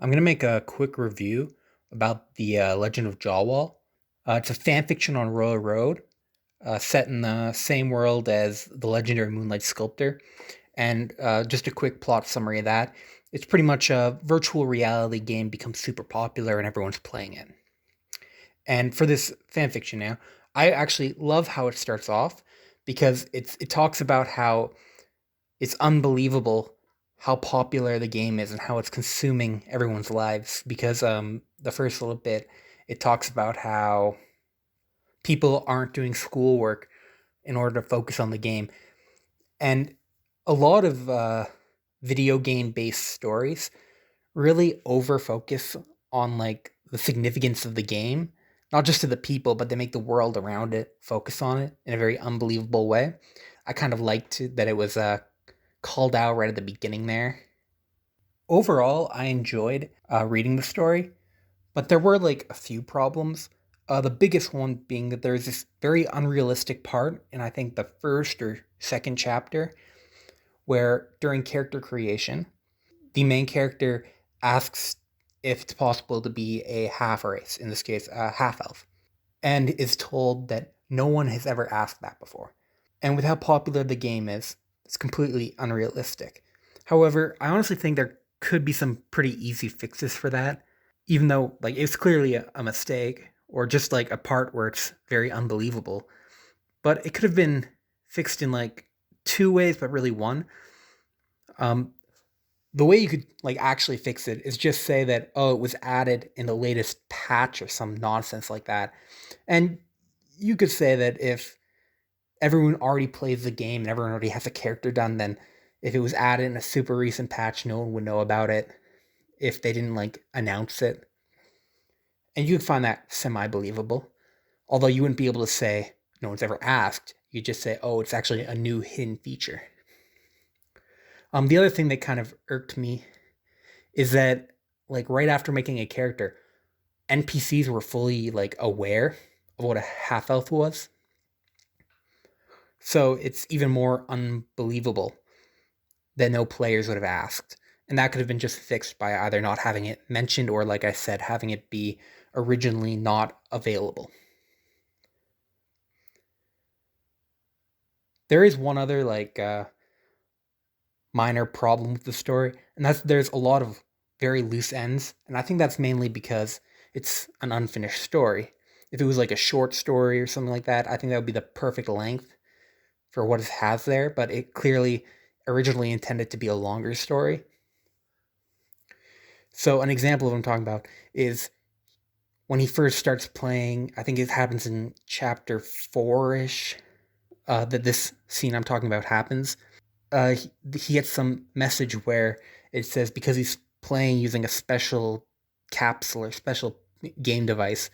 I'm going to make a quick review about the Legend of Jawal. It's a fan fiction on Royal Road, set in the same world as the legendary Moonlight Sculptor. And just a quick plot summary of that. It's pretty much a virtual reality game becomes super popular and everyone's playing it. And for this fan fiction now, I actually love how it starts off because it talks about how it's unbelievable how popular the game is and how it's consuming everyone's lives because the first little bit it talks about how people aren't doing schoolwork in order to focus on the game. And a lot of video game based stories really over focus on like the significance of the game, not just to the people, but they make the world around it focus on it in a very unbelievable way. I kind of liked that it was called out right at the beginning there. Overall, I enjoyed reading the story, but there were like a few problems. The biggest one being that there's this very unrealistic part in I think the first or second chapter where during character creation, the main character asks if it's possible to be a half race, in this case, a half elf, and is told that no one has ever asked that before. And with how popular the game is, it's completely unrealistic. However, I honestly think there could be some pretty easy fixes for that, even though like it's clearly a mistake or just like a part where it's very unbelievable. But it could have been fixed in like two ways, but really one. Um, the way you could like actually fix it is just say that it was added in the latest patch or some nonsense like that. And you could say that if everyone already plays the game and everyone already has a character done, then if it was added in a super recent patch, no one would know about it if they didn't like announce it. And you would find that semi believable. Although you wouldn't be able to say no one's ever asked. You'd just say, oh, it's actually a new hidden feature. The other thing that kind of irked me is that like right after making a character, NPCs were fully like aware of what a half elf was. So it's even more unbelievable that no players would have asked. And that could have been just fixed by either not having it mentioned or, like I said, having it be originally not available. There is one other minor problem with the story, and that's there's a lot of very loose ends, and I think that's mainly because it's an unfinished story. If it was like a short story or something like that, I think that would be the perfect length for what it has there, but it clearly originally intended to be a longer story. So an example of what I'm talking about is when he first starts playing, I think it happens in chapter four ish, that this scene I'm talking about happens. He gets some message where it says because he's playing using a special capsule or special game device,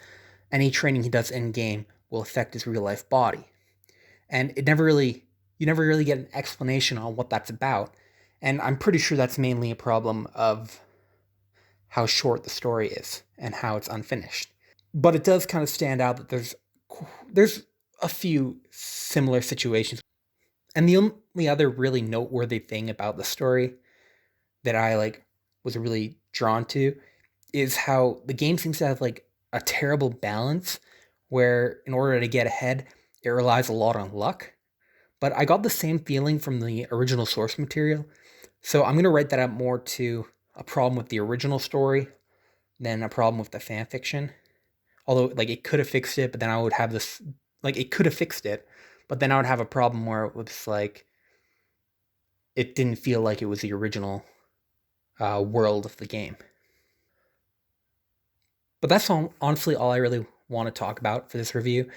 any training he does in game will affect his real life body. And you never really get an explanation on what that's about. And I'm pretty sure that's mainly a problem of how short the story is and how it's unfinished. But it does kind of stand out that there's a few similar situations. And the only other really noteworthy thing about the story that I like was really drawn to is how the game seems to have like a terrible balance where in order to get ahead, it relies a lot on luck. But I got the same feeling from the original source material. So I'm going to write that up more to a problem with the original story than a problem with the fan fiction. Although like it could have fixed it, but then I would have this like it could have fixed it, but then I would have a problem where it was like it didn't feel like it was the original world of the game. But that's honestly all I really want to talk about for this review.